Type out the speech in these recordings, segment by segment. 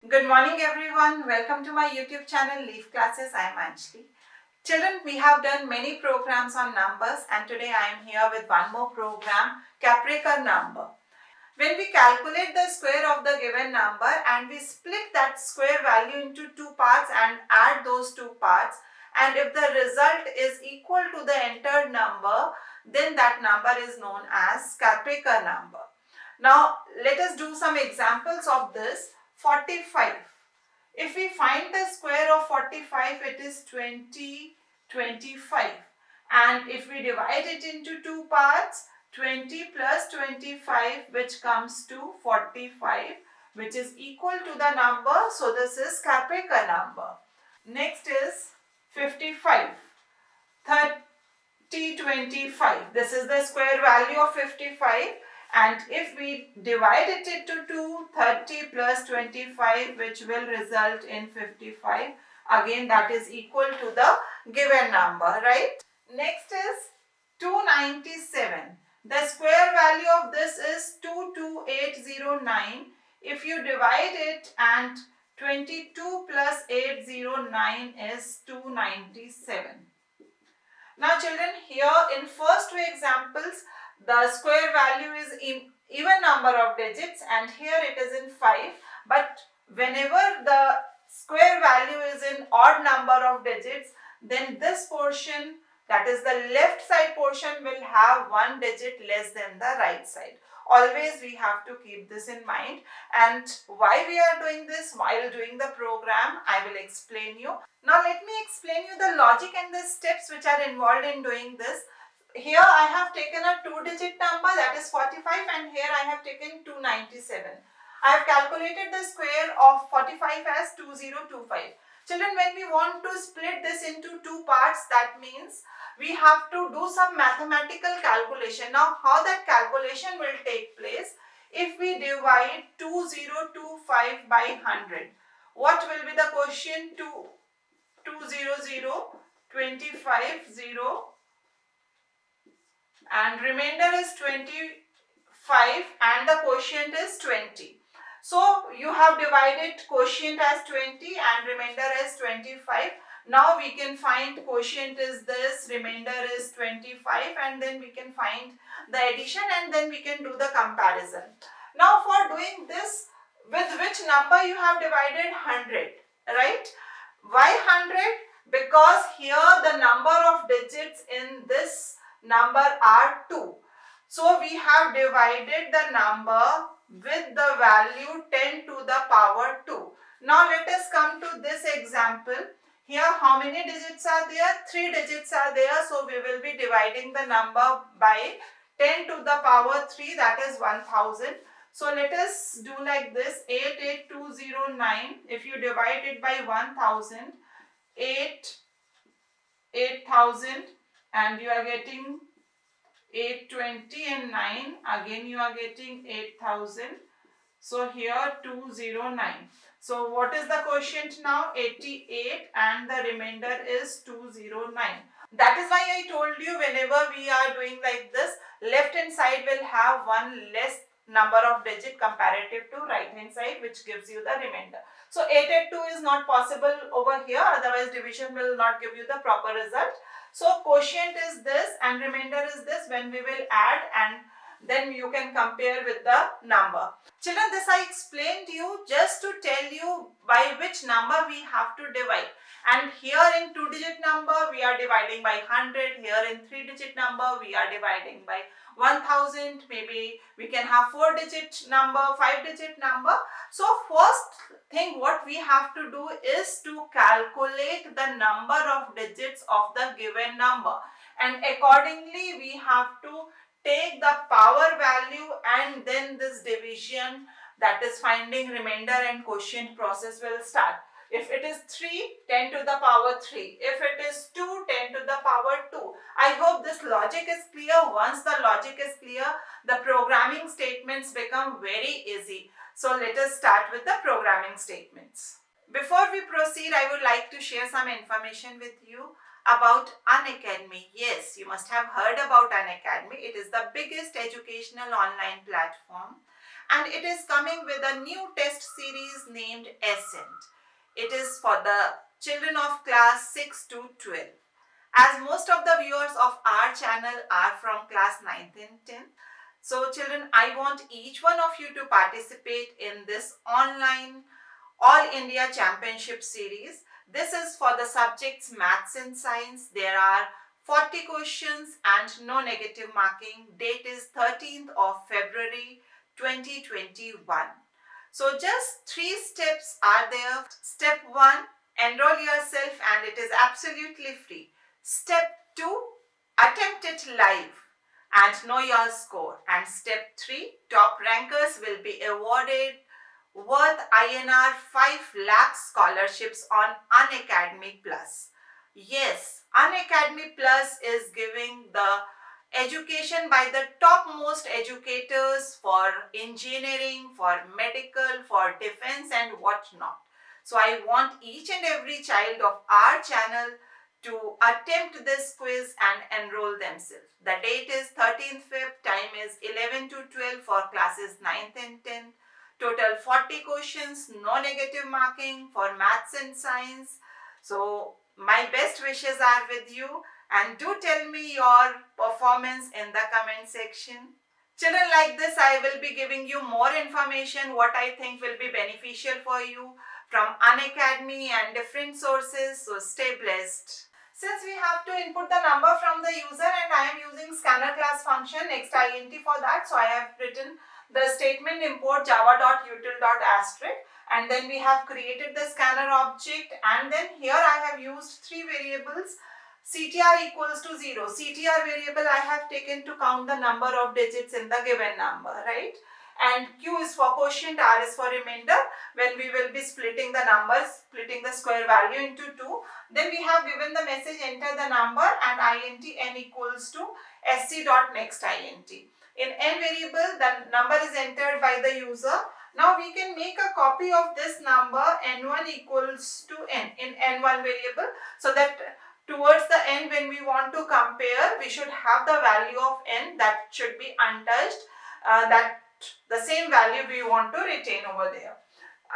Good morning everyone. Welcome to my YouTube channel Leaf Classes. I am Anjali. Children, we have done many programs on numbers and today I am here with one more program, Kaprekar number. When we calculate the square of the given number and we split that square value into two parts and add those two parts, and if the result is equal to the entered number, then that number is known as Kaprekar number. Now let us do some examples of this. 45. If we find the square of 45, it is 20, 25. And if we divide it into two parts, 20 plus 25, which comes to 45, which is equal to the number. So this is Kaprekar number. Next is 55. 30, 25. This is the square value of 55. And if we divide it into 2, 30 plus 25, which will result in 55. Again, that is equal to the given number, right? Next is 297. The square value of this is 22809. If you divide it and 22 plus 809 is 297. Now children, here in first two examples, the square value is even number of digits and here it is in 5. But whenever the square value is in odd number of digits, then this portion, that is the left side portion, will have one digit less than the right side. Always we have to keep this in mind. And why we are doing this while doing the program, I will explain you. Now let me explain you the logic and the steps which are involved in doing this. Here I have taken a two-digit number, that is 45, and here I have taken 297. I have calculated the square of 45 as 2025. Children, when we want to split this into two parts, that means we have to do some mathematical calculation. Now, how that calculation will take place? If we divide 2025 by 100, what will be the quotient? 200, 25, 0, and remainder is 25 and the quotient is 20. So you have divided quotient as 20 and remainder as 25. Now we can find quotient is this, remainder is 25, and then we can find the addition and then we can do the comparison. Now for doing this, with which number you have divided? 100, right? Why 100? Because here the number of digits in this number are 2. So we have divided the number with the value 10 to the power 2. Now let us come to this example. Here how many digits are there? 3 digits are there. So we will be dividing the number by 10 to the power 3, that is 1000. So let us do like this. 88209. If you divide it by 1000, 8000, and you are getting 820 and 9, again you are getting 8000. So here 209. So what is the quotient now? 88 and the remainder is 209. That is why I told you whenever we are doing like this, left hand side will have one less number of digit comparative to right hand side, which gives you the remainder. So 882 is not possible over here, otherwise division will not give you the proper result. So quotient is this and remainder is this. When we will add, and then you can compare with the number. Children, this I explained to you just to tell you by which number we have to divide. And here in 2-digit number we are dividing by 100. Here in 3-digit number we are dividing by 1000. Maybe we can have 4-digit number, 5-digit number. So first thing what we have to do is to calculate the number of digits of the given number, and accordingly we have to take the power value and then this division, that is finding remainder and quotient process will start. If it is 3, 10 to the power 3. If it is 2, 10 to the power 2. I hope this logic is clear. Once the logic is clear, the programming statements become very easy. So let us start with the programming statements. Before we proceed, I would like to share some information with you about Unacademy. Yes, you must have heard about Unacademy. It is the biggest educational online platform. and it is coming with a new test series named Ascent. It is for the children of class 6 to 12. As most of the viewers of our channel are from class 9th and 10th, so children, I want each one of you to participate in this online All India Championship Series. This is for the subjects Maths and Science. There are 40 questions and no negative marking. Date is 13th of February 2021. So just 3 steps are there. Step 1, enroll yourself and it is absolutely free. Step 2, attempt it live and know your score. And step 3, top rankers will be awarded worth INR 5 lakh scholarships on Unacademy Plus. Yes, Unacademy Plus is giving the education by the topmost educators for engineering, for medical, for defense and whatnot. So I want each and every child of our channel to attempt this quiz and enroll themselves. The date is 13th Feb, time is 11 to 12 for classes 9th and 10th. Total 40 questions, no negative marking for Maths and Science. So my best wishes are with you, and do tell me your performance in the comment section. Children, like this I will be giving you more information what I think will be beneficial for you from Unacademy and different sources, so stay blessed. Since we have to input the number from the user and I am using scanner class function next int for that, so I have written the statement import java.util.asterisk, and then we have created the scanner object, and then here I have used 3 variables. CTR equals to 0. CTR variable I have taken to count the number of digits in the given number, right? And Q is for quotient, R is for remainder. When we will be splitting the numbers, splitting the square value into 2, then we have given the message enter the number and int n equals to sc.nextInt. In n variable, the number is entered by the user. Now we can make a copy of this number n1 equals to n in n1 variable, so that towards the end when we want to compare, we should have the value of n that should be untouched, that the same value we want to retain over there.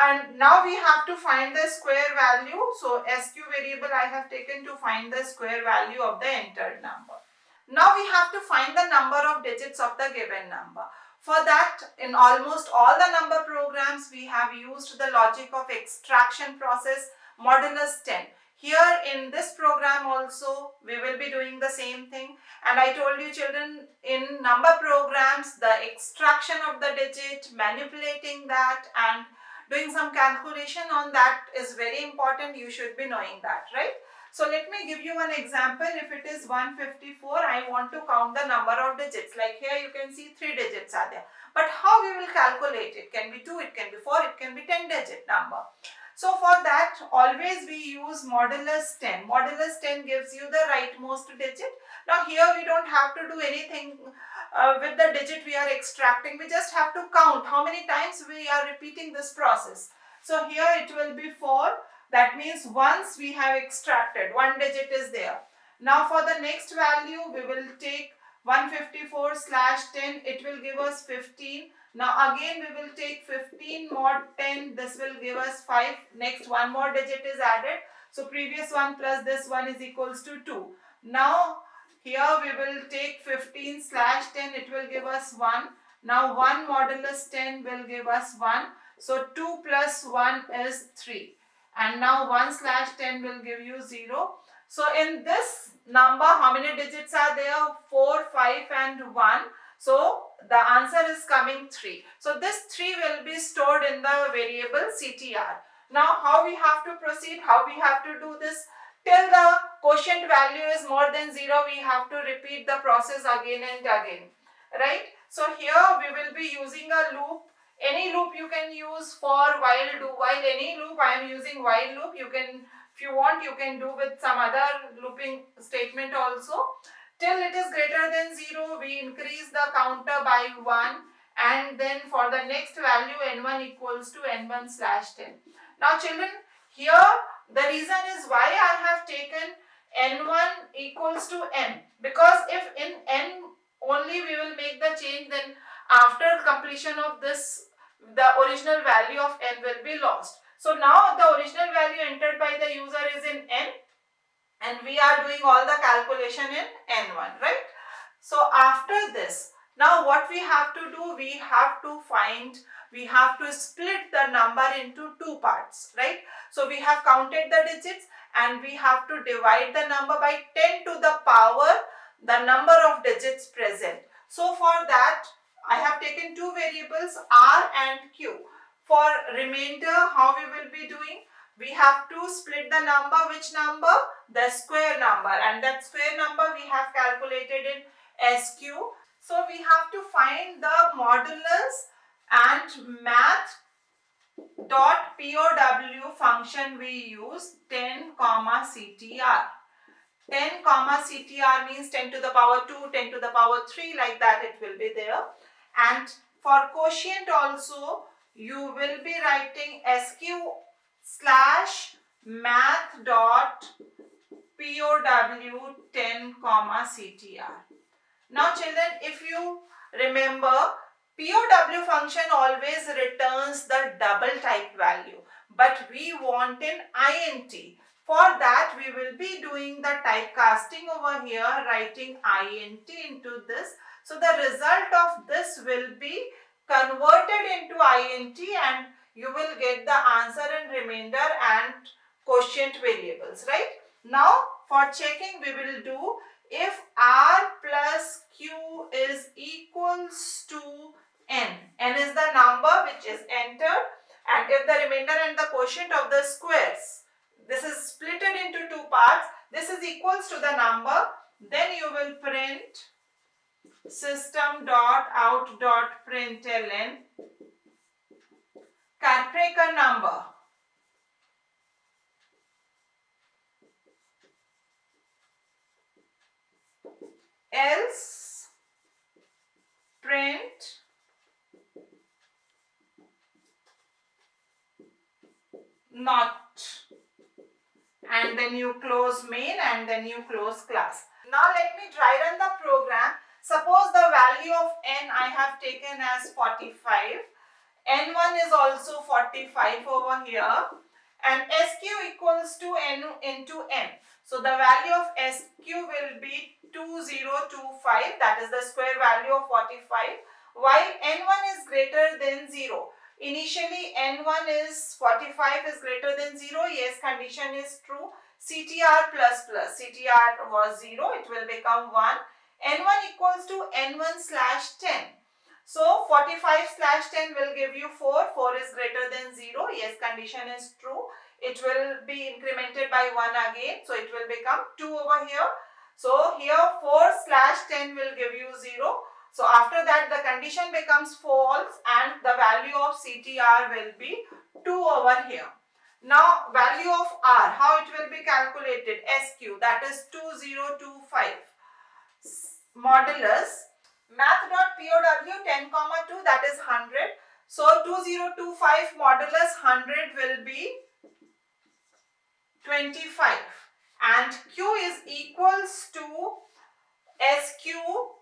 And now we have to find the square value. So sq variable I have taken to find the square value of the entered number. Now we have to find the number of digits of the given number. For that, in almost all the number programs, we have used the logic of extraction process modulus 10. Here in this program also, we will be doing the same thing. And I told you children, in number programs, the extraction of the digit, manipulating that and doing some calculation on that is very important. You should be knowing that, right? So let me give you an example. If it is 154, I want to count the number of digits. Like here you can see 3 digits are there. But how we will calculate it? It can be 2, it can be 4, it can be 10 digit number. So for that, always we use modulus 10. Modulus 10 gives you the rightmost digit. Now here we don't have to do anything with the digit we are extracting. We just have to count how many times we are repeating this process. So here it will be 4. That means once we have extracted, 1 digit is there. Now for the next value, we will take 154 slash 10. It will give us 15. Now again we will take 15 mod 10. This will give us 5. Next one more digit is added. So previous one plus this one is equals to 2. Now here we will take 15 slash 10. It will give us 1. Now 1 modulus 10 will give us 1. So 2 plus 1 is 3. And now 1 slash 10 will give you 0. So in this number, how many digits are there? 4, 5 and 1. So the answer is coming 3. So this 3 will be stored in the variable CTR. Now how we have to proceed? How we have to do this? Till the quotient value is more than 0, we have to repeat the process again and again. Right? So here we will be using a loop. Any loop you can use for while, do while, any loop. I am using while loop. You can, if you want, you can do with some other looping statement also. Till it is greater than 0, we increase the counter by 1, and then for the next value n1 equals to n1 slash 10. Now children, here the reason is why I have taken n1 equals to n, because if in n only we will make the change, then after completion of this, the original value of n will be lost. So now the original value entered by the user is in n, and we are doing all the calculation in n1, right? So after this, now what we have to do, we have to split the number into two parts, right? So we have counted the digits and we have to divide the number by 10 to the power the number of digits present. So for that, I have taken two variables r and q. For remainder, how we will be doing? We have to split the number. Which number? The square number, and that square number we have calculated in SQ. So we have to find the modulus and math dot POW function we use 10 comma CTR. 10 comma CTR means 10 to the power 2, 10 to the power 3, like that it will be there. And for quotient also, you will be writing SQ slash math dot POW 10 comma CTR. Now children, if you remember, POW function always returns the double type value, but we want an INT. For that, we will be doing the typecasting over here, writing INT into this. So the result of this will be converted into INT, and you will get the answer and remainder and quotient variables, right? Now for checking, we will do if r plus q is equals to n. N is the number which is entered, and if the remainder and the quotient of the squares, this is splitted into two parts, this is equals to the number, then you will print system.out.println Karpekar number. Else print not, and then you close main and then you close class. Now let me try run the program. Suppose the value of n I have taken as 45. N1 is also 45 over here, and SQ equals to n into n. So the value of SQ will be 2025, that is the square value of 45, while n1 is greater than 0. Initially n1 is 45 is greater than 0, yes, condition is true. CTR plus plus, CTR was 0, it will become 1. n1 equals to n1 slash 10. So 45 slash 10 will give you 4, 4 is greater than 0, yes, condition is true. It will be incremented by 1 again, so it will become 2 over here. So here 4 slash 10 will give you 0. So after that the condition becomes false and the value of CTR will be 2 over here. Now value of R, how it will be calculated? SQ, that is 2025. Modulus math.POW 10 comma 2, that is 100. So 2025 modulus 100 will be 25, and Q is equals to SQ,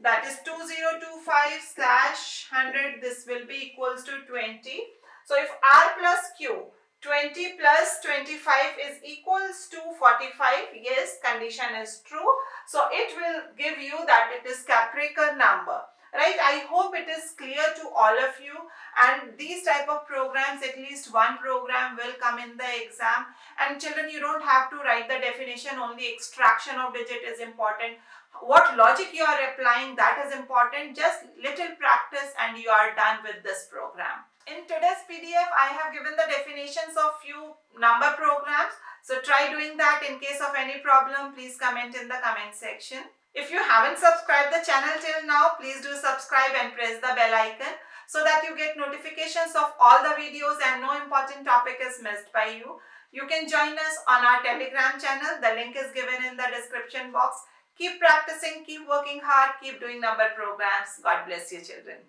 that is 2025 slash 100, this will be equals to 20. So if R plus Q, 20 plus 25 is equals to 45, yes, condition is true. So it will give you that it is Karpekar number. Right, I hope it is clear to all of you, and these type of programs, at least one program will come in the exam. And children, you don't have to write the definition, only extraction of digit is important. What logic you are applying, that is important. Just little practice and you are done with this program. In today's PDF, I have given the definitions of few number programs. So try doing that. In case of any problem, please comment in the comment section. If you haven't subscribed the channel till now, please do subscribe and press the bell icon so that you get notifications of all the videos and no important topic is missed by you. You can join us on our Telegram channel. The link is given in the description box. Keep practicing, keep working hard, keep doing number programs. God bless you, children.